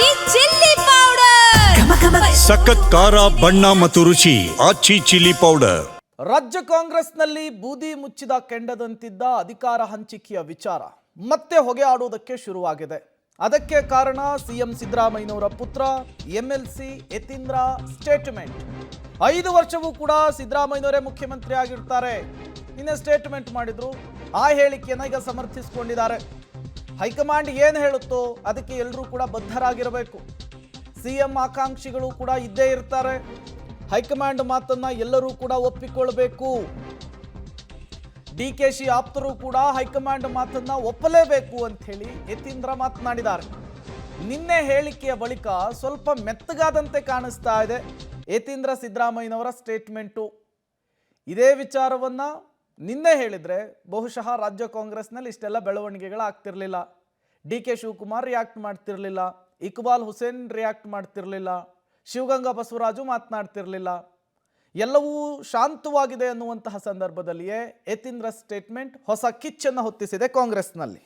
ಆಚಿ chilli powder ಸಖತ್ ಖಾರ ಬಣ್ಣ ಮತ್ತು ರುಚಿ ಆಚಿ ಚಿಲ್ಲಿ ಪೌಡರ್. ರಾಜ್ಯ ಕಾಂಗ್ರೆಸ್ನಲ್ಲಿ ಬೂದಿ ಮುಚ್ಚಿದ ಕೆಂಡದಂತಿದ್ದ ಅಧಿಕಾರ ಹಂಚಿಕೆಯ ವಿಚಾರ ಮತ್ತೆ ಹೊಗೆ ಆಡುವುದಕ್ಕೆ ಶುರುವಾಗಿದೆ. ಅದಕ್ಕೆ ಕಾರಣ ಸಿಎಂ ಸಿದ್ದರಾಮಯ್ಯನವರ ಪುತ್ರ ಎಂಎಲ್ಸಿ ಯತೀಂದ್ರ ಸ್ಟೇಟ್ಮೆಂಟ್. 5 ವರ್ಷವೂ ಕೂಡ ಸಿದ್ದರಾಮಯ್ಯನವರೇ ಮುಖ್ಯಮಂತ್ರಿ ಆಗಿರ್ತಾರೆ. ನಿನ್ನೆ ಸ್ಟೇಟ್ಮೆಂಟ್ ಮಾಡಿದ್ರು. ಆ ಹೇಳಿಕೆಯನ್ನು ಈಗ ಸಮರ್ಥಿಸಿಕೊಂಡಿದ್ದಾರೆ. ಹೈಕಮಾಂಡ್ ಏನು ಹೇಳುತ್ತೋ ಅದಕ್ಕೆ ಎಲ್ಲರೂ ಕೂಡ ಬದ್ಧರಾಗಿರಬೇಕು. ಸಿಎಂ ಆಕಾಂಕ್ಷಿಗಳು ಕೂಡ ಇದ್ದೇ ಇರ್ತಾರೆ. ಹೈಕಮಾಂಡ್ ಮಾತನ್ನ ಎಲ್ಲರೂ ಕೂಡ ಒಪ್ಪಿಕೊಳ್ಳಬೇಕು. ಡಿಕೆಶಿ ಆಪ್ತರು ಕೂಡ ಹೈಕಮಾಂಡ್ ಮಾತನ್ನ ಒಪ್ಪಲೇಬೇಕು ಅಂತ ಹೇಳಿ ಯತೀಂದ್ರ ಮಾತನಾಡಿದ್ದಾರೆ. ನಿನ್ನೆ ಹೇಳಿಕೆಯ ಬಳಿಕ ಸ್ವಲ್ಪ ಮೆತ್ತಗಾದಂತೆ ಕಾಣಿಸ್ತಾ ಇದೆ ಯತೀಂದ್ರ ಸಿದ್ದರಾಮಯ್ಯನವರ ಸ್ಟೇಟ್ಮೆಂಟು. ಇದೇ ವಿಚಾರವನ್ನ ನಿನ್ನೆ ಹೇಳಿದ್ರೆ ಬಹುಶಃ ರಾಜ್ಯ ಕಾಂಗ್ರೆಸ್ನಲ್ಲಿ ಇಷ್ಟೆಲ್ಲ ಬೆಳವಣಿಗೆಗಳಾಗ್ತಿರ್ಲಿಲ್ಲ. ಡಿಕೆ ಶಿವಕುಮಾರ್ ರಿಯಾಕ್ಟ್ ಮಾಡ್ತಿರ್ಲಿಲ್ಲ, ಇಕ್ಬಾಲ್ ಹುಸೇನ್ ರಿಯಾಕ್ಟ್ ಮಾಡ್ತಿರ್ಲಿಲ್ಲ, ಶಿವಗಂಗಾ ಬಸವರಾಜು ಮಾತನಾಡ್ತಿರ್ಲಿಲ್ಲ. ಎಲ್ಲವೂ ಶಾಂತವಾಗಿದೆ ಅನ್ನುವಂತಹ ಸಂದರ್ಭದಲ್ಲಿಯೇ ಯತೀಂದ್ರ ಸ್ಟೇಟ್ಮೆಂಟ್ ಹೊಸ ಕಿಚ್ಚನ್ನು ಹೊತ್ತಿಸಿದೆ ಕಾಂಗ್ರೆಸ್ನಲ್ಲಿ.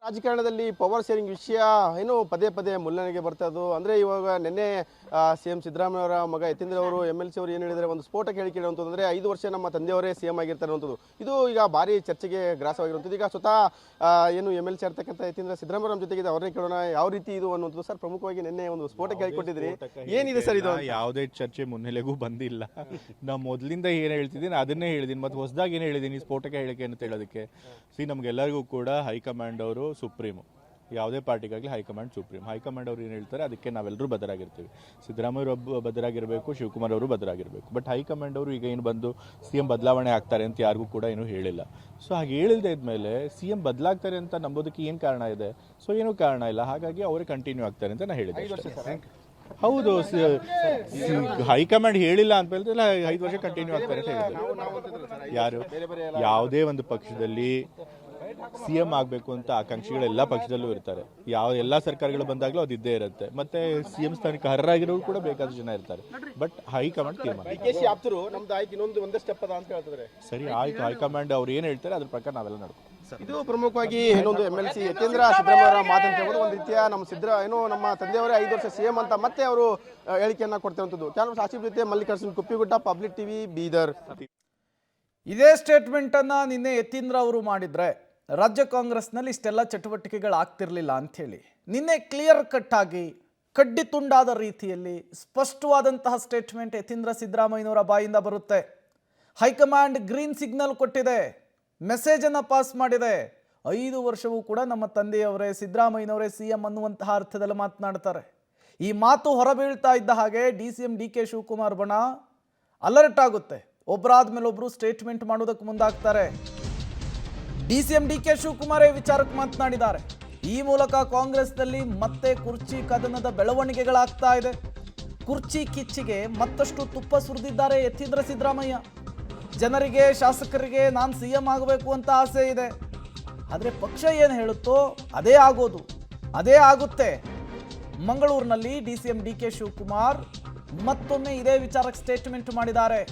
ರಾಜಕಾರಣದಲ್ಲಿ ಪವರ್ ಶೇರಿಂಗ್ ವಿಷಯ ಏನು ಪದೇ ಪದೇ ಮುನ್ನೆಲೆಗೆ ಬರ್ತಾ ಇದ್ದು. ಅಂದರೆ ಇವಾಗ ನಿನ್ನೆ ಸಿಎಂ ಸಿದ್ದರಾಮಯ್ಯ ಅವರ ಮಗ ಯತೀಂದ್ರ ಅವರು MLC ಅವರು ಏನು ಹೇಳಿದರೆ, ಒಂದು ಸ್ಫೋಟಕ ಹೇಳಿಕೆ ಇರುವಂಥದ್ದು, 5 ವರ್ಷ ನಮ್ಮ ತಂದೆಯವರೇ CM ಆಗಿರ್ತಾರೆ ಅನ್ನುವಂಥದ್ದು. ಇದು ಈಗ ಭಾರಿ ಚರ್ಚೆಗೆ ಗ್ರಾಸವಾಗಿರುವಂಥದ್ದು. ಈಗ ಸ್ವತಃ ಏನು MLC ಇರ್ತಕ್ಕಂಥ ಯತೀಂದ್ರ ಸಿದ್ದರಾಮಯ್ಯ ನಮ್ಮ ಜೊತೆಗೆ ಅವ್ರನ್ನೇ ಕೇಳೋಣ, ಯಾವ ರೀತಿ ಇದು ಅನ್ನುವಂಥದ್ದು. ಸರ್, ಪ್ರಮುಖವಾಗಿ ನಿನ್ನೆ ಒಂದು ಸ್ಫೋಟಕ ಹೇಳಿಕೊಟ್ಟಿದ್ರಿ, ಏನಿದೆ ಸರ್ ಇದು? ಯಾವುದೇ ಚರ್ಚೆ ಮುನ್ನೆಲೆಗೂ ಬಂದಿಲ್ಲ. ನಾವು ಮೊದಲಿಂದ ಏನು ಹೇಳ್ತಿದ್ದೀನಿ ಅದನ್ನೇ ಹೇಳಿದ್ದೀನಿ, ಮತ್ತು ಹೊಸದಾಗಿ ಏನು ಹೇಳಿದ್ದೀನಿ ಸ್ಫೋಟಕ ಹೇಳಿಕೆ ಅಂತ ಹೇಳೋದಕ್ಕೆ. ನಮಗೆಲ್ಲರಿಗೂ ಕೂಡ ಹೈಕಮಾಂಡ್ ಅವರು ಸುಪ್ರೀಮು. ಯಾವುದೇ ಪಾರ್ಟಿಗಾಗಲಿ ಹೈಕಮಾಂಡ್ ಸುಪ್ರೀಂ. ಹೈಕಮಾಂಡ್ ಅವರು ಏನು ಹೇಳ್ತಾರೆ ಅದಕ್ಕೆ ನಾವೆಲ್ಲರೂ ಬದ್ಧರಾಗಿರ್ತೀವಿ. ಸಿದ್ದರಾಮಯ್ಯ ಬದ್ಧರಾಗಿರಬೇಕು, ಶಿವಕುಮಾರ್ ಅವರು ಬದ್ಧರಾಗಿರಬೇಕು. ಬಟ್ ಹೈಕಮಾಂಡ್ ಅವರು ಈಗ ಏನು ಬಂದು CM ಬದಲಾವಣೆ ಆಗ್ತಾರೆ ಅಂತ ಯಾರಿಗೂ ಕೂಡ ಏನೂ ಹೇಳಿಲ್ಲ. ಸೊ ಹಾಗೆ ಹೇಳಿಲ್ಲದೆ ಇದ್ಮೇಲೆ CM ಬದಲಾಗ್ತಾರೆ ಅಂತ ನಂಬೋದಕ್ಕೆ ಏನು ಕಾರಣ ಇದೆ? ಸೊ ಏನೂ ಕಾರಣ ಇಲ್ಲ. ಹಾಗಾಗಿ ಅವರೇ ಕಂಟಿನ್ಯೂ ಆಗ್ತಾರೆ ಅಂತ ನಾನು ಹೇಳಿದ್ದೆ. ಹೌದು, ಹೈಕಮಾಂಡ್ ಹೇಳಿಲ್ಲ ಅಂತ ಹೇಳಿದ್ರೆ 5 ವರ್ಷ ಕಂಟಿನ್ಯೂ ಆಗ್ತಾರೆ ಅಂತ ಹೇಳಿದ್ರು. ಯಾರು ಯಾವುದೇ ಒಂದು ಪಕ್ಷದಲ್ಲಿ CM ಆಗಬೇಕು ಅಂತ ಆಕಾಂಕ್ಷಿಗಳು ಎಲ್ಲ ಪಕ್ಷದಲ್ಲೂ ಇರ್ತಾರೆ. ಎಲ್ಲ ಸರ್ಕಾರಗಳು ಬಂದಾಗಲೂ ಅದು ಇದ್ದೇ ಇರುತ್ತೆ. ಮತ್ತೆ CM ಸ್ಥಾನಕ್ಕೆ ಅರ್ಹರಾಗಿರೋರು ಕೂಡ ಬೇಕಾದ ಜನ ಇರ್ತಾರೆ. ಬಟ್ ಹೈಕಮಾಂಡ್ ತೀರ್ಮಾನ ಸರಿ ಆಯ್ತು. ಹೈಕಮಾಂಡ್ ಅವ್ರು ಏನು ಹೇಳ್ತಾರೆ ಅದ್ರ ಪ್ರಕಾರ ನಾವೆಲ್ಲ ನಡ್ಕೊ. ಇದು ಪ್ರಮುಖವಾಗಿ ಏನೊಂದು MLC ಯತೀಂದ್ರ ಸಿದ್ದರಾಮಯ್ಯ ಮಾತಂತ ಒಂದು ರೀತಿಯ ನಮ್ಮ ತಂದೆಯವರೇ 5 ವರ್ಷ CM ಅಂತ ಮತ್ತೆ ಅವರು ಹೇಳಿಕೆಯನ್ನ ಕೊಡ್ತಿರುವಂಥದ್ದು. ಕ್ಯಾಮರಾ ಆಸಿಫ್ ಜೊತೆ ಮಲ್ಲಿಕಾರ್ಜುನ್, ಕುಪ್ಪಿಗುಡ್ಡ, ಪಬ್ಲಿಕ್ TV, ಬೀದರ್. ಇದೇ ಸ್ಟೇಟ್ಮೆಂಟ್ ಅನ್ನ ನಿನ್ನೆ ಯತೀಂದ್ರ ಅವರು ಮಾಡಿದ್ರೆ ರಾಜ್ಯ ಕಾಂಗ್ರೆಸ್ನಲ್ಲಿ ಇಷ್ಟೆಲ್ಲ ಚಟುವಟಿಕೆಗಳಾಗ್ತಿರ್ಲಿಲ್ಲ ಅಂಥೇಳಿ ನಿನ್ನೆ ಕ್ಲಿಯರ್ ಕಟ್ ಆಗಿ ಕಡ್ಡಿ ತುಂಡಾದ ರೀತಿಯಲ್ಲಿ ಸ್ಪಷ್ಟವಾದಂತಹ ಸ್ಟೇಟ್ಮೆಂಟ್ ಯತೀಂದ್ರ ಸಿದ್ದರಾಮಯ್ಯನವರ ಬಾಯಿಂದ ಬರುತ್ತೆ. ಹೈಕಮಾಂಡ್ ಗ್ರೀನ್ ಸಿಗ್ನಲ್ ಕೊಟ್ಟಿದೆ, ಮೆಸೇಜನ್ನು ಪಾಸ್ ಮಾಡಿದೆ. 5 ವರ್ಷವೂ ಕೂಡ ನಮ್ಮ ತಂದೆಯವರೇ ಸಿದ್ದರಾಮಯ್ಯನವರೇ CM ಅನ್ನುವಂತಹ ಅರ್ಥದಲ್ಲಿ ಮಾತನಾಡ್ತಾರೆ. ಈ ಮಾತು ಹೊರಬೀಳ್ತಾ ಇದ್ದ ಹಾಗೆ DCM DK ಶಿವಕುಮಾರ್ ಬಣ ಅಲರ್ಟ್ ಆಗುತ್ತೆ. ಒಬ್ಬರಾದ ಮೇಲೆ ಒಬ್ಬರು ಸ್ಟೇಟ್ಮೆಂಟ್ ಮಾಡೋದಕ್ಕೆ ಮುಂದಾಗ್ತಾರೆ. DCM DK ಶಿವಕುಮಾರ್ ವಿಚಾರಕ್ಕೆ ಮಾತನಾಡಿದ್ದಾರೆ. ಈ ಮೂಲಕ ಕಾಂಗ್ರೆಸ್ನಲ್ಲಿ ಮತ್ತೆ ಕುರ್ಚಿ ಕದನದ ಬೆಳವಣಿಗೆಗಳಾಗ್ತಾ ಇದೆ. ಕುರ್ಚಿ ಕಿಚ್ಚಿಗೆ ಮತ್ತಷ್ಟು ತುಪ್ಪ ಸುರಿದಿದ್ದಾರೆ ಯತೀಂದ್ರ ಸಿದ್ದರಾಮಯ್ಯ. ಜನರಿಗೆ, ಶಾಸಕರಿಗೆ ನಾನು CM ಆಗಬೇಕು ಅಂತ ಆಸೆ ಇದೆ. ಆದರೆ ಪಕ್ಷ ಏನು ಹೇಳುತ್ತೋ ಅದೇ ಆಗೋದು, ಅದೇ ಆಗುತ್ತೆ. ಮಂಗಳೂರಿನಲ್ಲಿ DCM DK ಶಿವಕುಮಾರ್ ಮತ್ತೊಮ್ಮೆ ಇದೇ ವಿಚಾರಕ್ಕೆ ಸ್ಟೇಟ್ಮೆಂಟ್ ಮಾಡಿದ್ದಾರೆ.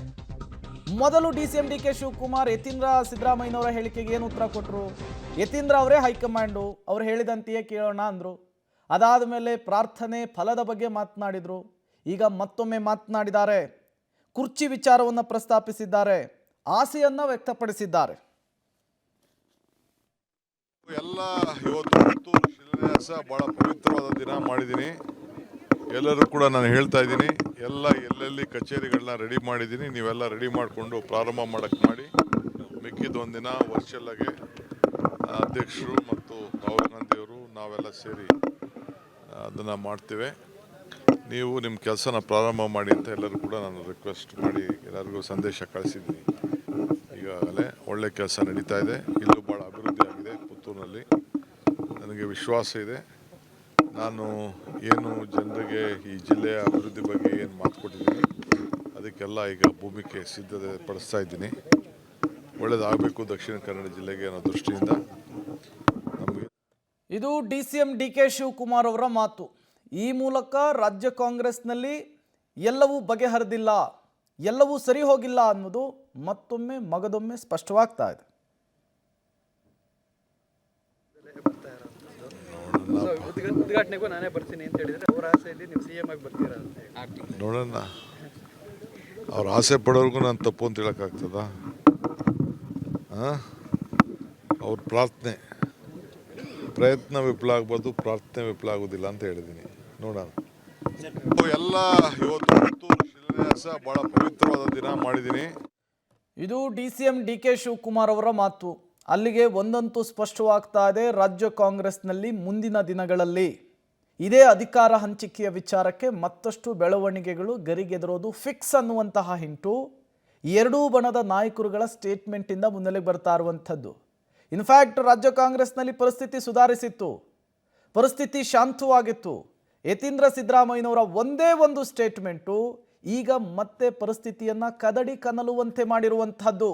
ಮೊದಲು DCM DK ಶಿವಕುಮಾರ್ ಯತೀಂದ್ರ ಸಿದ್ದರಾಮಯ್ಯನವರ ಹೇಳಿಕೆಗೆ ಏನು ಉತ್ತರ ಕೊಟ್ಟರು? ಯತೀಂದ್ರ ಅವರೇ ಹೈಕಮಾಂಡು, ಅವ್ರು ಹೇಳಿದಂತೆಯೇ ಕೇಳೋಣ ಅಂದರು. ಅದಾದ ಮೇಲೆ ಪ್ರಾರ್ಥನೆ ಫಲದ ಬಗ್ಗೆ ಮಾತನಾಡಿದರು. ಈಗ ಮತ್ತೊಮ್ಮೆ ಮಾತನಾಡಿದ್ದಾರೆ. ಕುರ್ಚಿ ವಿಚಾರವನ್ನು ಪ್ರಸ್ತಾಪಿಸಿದ್ದಾರೆ, ಆಸೆಯನ್ನು ವ್ಯಕ್ತಪಡಿಸಿದ್ದಾರೆ. ಎಲ್ಲ ಇವತ್ತು ಶಿಲಾನ್ಯಾಸ ಬಹಳ ಪವಿತ್ರವಾದ ದಿನ ಮಾಡಿದ್ದೀನಿ. ಎಲ್ಲರೂ ಕೂಡ ನಾನು ಹೇಳ್ತಾ ಇದ್ದೀನಿ, ಎಲ್ಲೆಲ್ಲಿ ಕಚೇರಿಗಳನ್ನ ರೆಡಿ ಮಾಡಿದ್ದೀನಿ, ನೀವೆಲ್ಲ ರೆಡಿ ಮಾಡಿಕೊಂಡು ಪ್ರಾರಂಭ ಮಾಡಕ್ಕೆ ಮಾಡಿ. ಮಿಕ್ಕಿದೊಂದಿನ ವರ್ಚುವಲ್ಲಾಗೆ ಅಧ್ಯಕ್ಷರು ಮತ್ತು ರಾಹುಲ್ ಗಾಂಧಿಯವರು ನಾವೆಲ್ಲ ಸೇರಿ ಅದನ್ನು ಮಾಡ್ತೇವೆ. ನೀವು ನಿಮ್ಮ ಕೆಲಸನ ಪ್ರಾರಂಭ ಮಾಡಿ ಅಂತ ಎಲ್ಲರೂ ಕೂಡ ನಾನು ರಿಕ್ವೆಸ್ಟ್ ಮಾಡಿ ಎಲ್ಲರಿಗೂ ಸಂದೇಶ ಕಳಿಸಿದ್ದೀನಿ. ಈಗಾಗಲೇ ಒಳ್ಳೆ ಕೆಲಸ ನಡೀತಾ ಇದೆ. ಇಲ್ಲೂ ಭಾಳ ಅಭಿವೃದ್ಧಿ ಆಗಿದೆ ಪುತ್ತೂರಿನಲ್ಲಿ. ನನಗೆ ವಿಶ್ವಾಸ ಇದೆ. ನಾನು ಏನು ಜನರಿಗೆ ಈ ಜಿಲ್ಲೆಯ ಅಭಿವೃದ್ಧಿ ಬಗ್ಗೆ ಏನು ಮಾತು ಕೊಟ್ಟಿದ್ದೀನಿ ಅದಕ್ಕೆಲ್ಲ ಈಗ ಭೂಮಿಕೆ ಸಿದ್ಧತೆ ಪಡಿಸ್ತಾ ಇದ್ದೀನಿ. ಒಳ್ಳೆಯದಾಗಬೇಕು ದಕ್ಷಿಣ ಕನ್ನಡ ಜಿಲ್ಲೆಗೆ ಅನ್ನೋ ದೃಷ್ಟಿಯಿಂದ ನಮಗೆ. ಇದು DCM DK ಶಿವಕುಮಾರ್ ಅವರ ಮಾತು. ಈ ಮೂಲಕ ರಾಜ್ಯ ಕಾಂಗ್ರೆಸ್ನಲ್ಲಿ ಎಲ್ಲವೂ ಬಗೆಹರಿದಿಲ್ಲ, ಎಲ್ಲವೂ ಸರಿ ಹೋಗಿಲ್ಲ ಅನ್ನೋದು ಮತ್ತೊಮ್ಮೆ ಮಗದೊಮ್ಮೆ ಸ್ಪಷ್ಟವಾಗ್ತಾ ಇದೆ. ಉದ್ಘಾಟನೆಗೂ ನಾನೇ ಬರ್ತೀನಿ ಅಂತ ಹೇಳಿದ್ರೆ ಅವರ ಆಸೆಯಲ್ಲಿ ನೀವು CM ಆಗಿ ಬರ್ತೀರಾ ಅಂತ ಹೇಳಿ. ನೋಡೋಣ, ಅವ್ರ ಆಸೆ ಪಡೋರ್ಗು ನಾನು ತಪ್ಪು ಅಂತ ಹೇಳೋಕ್ಕಾಗ್ತದ? ಅವ್ರ ಪ್ರಾರ್ಥನೆ, ಪ್ರಯತ್ನ ವಿಫಲ ಆಗ್ಬೋದು, ಪ್ರಾರ್ಥನೆ ವಿಫಲ ಆಗೋದಿಲ್ಲ ಅಂತ ಹೇಳಿದ್ದೀನಿ. ನೋಡೋಣ. ಎಲ್ಲ ಇವತ್ತು ಪುತ್ತೂರು ಶಿಲಾನ್ಯಾಸ ಭಾಳ ಪವಿತ್ರವಾದ ದಿನ ಮಾಡಿದ್ದೀನಿ. ಇದು DCM DK ಶಿವಕುಮಾರ್ ಅವರ ಮಾತು. ಅಲ್ಲಿಗೆ ಒಂದಂತೂ ಸ್ಪಷ್ಟವಾಗ್ತಾ ಇದೆ, ರಾಜ್ಯ ಕಾಂಗ್ರೆಸ್ನಲ್ಲಿ ಮುಂದಿನ ದಿನಗಳಲ್ಲಿ ಇದೇ ಅಧಿಕಾರ ಹಂಚಿಕೆಯ ವಿಚಾರಕ್ಕೆ ಮತ್ತಷ್ಟು ಬೆಳವಣಿಗೆಗಳು ಗರಿಗೆದರೋದು ಫಿಕ್ಸ್ ಅನ್ನುವಂತಹ ಹಿಂಟು ಎರಡೂ ಬಣದ ನಾಯಕರುಗಳ ಸ್ಟೇಟ್ಮೆಂಟಿಂದ ಮುನ್ನೆಲೆಗೆ ಬರ್ತಾ ಇರುವಂಥದ್ದು. ಇನ್ಫ್ಯಾಕ್ಟ್ ರಾಜ್ಯ ಕಾಂಗ್ರೆಸ್ನಲ್ಲಿ ಪರಿಸ್ಥಿತಿ ಸುಧಾರಿಸಿತ್ತು, ಪರಿಸ್ಥಿತಿ ಶಾಂತವಾಗಿತ್ತು. ಯತೀಂದ್ರ ಸಿದ್ದರಾಮಯ್ಯನವರ ಒಂದೇ ಒಂದು ಸ್ಟೇಟ್ಮೆಂಟು ಈಗ ಮತ್ತೆ ಪರಿಸ್ಥಿತಿಯನ್ನು ಕದಡಿ ಕನಲುವಂತೆ ಮಾಡಿರುವಂಥದ್ದು.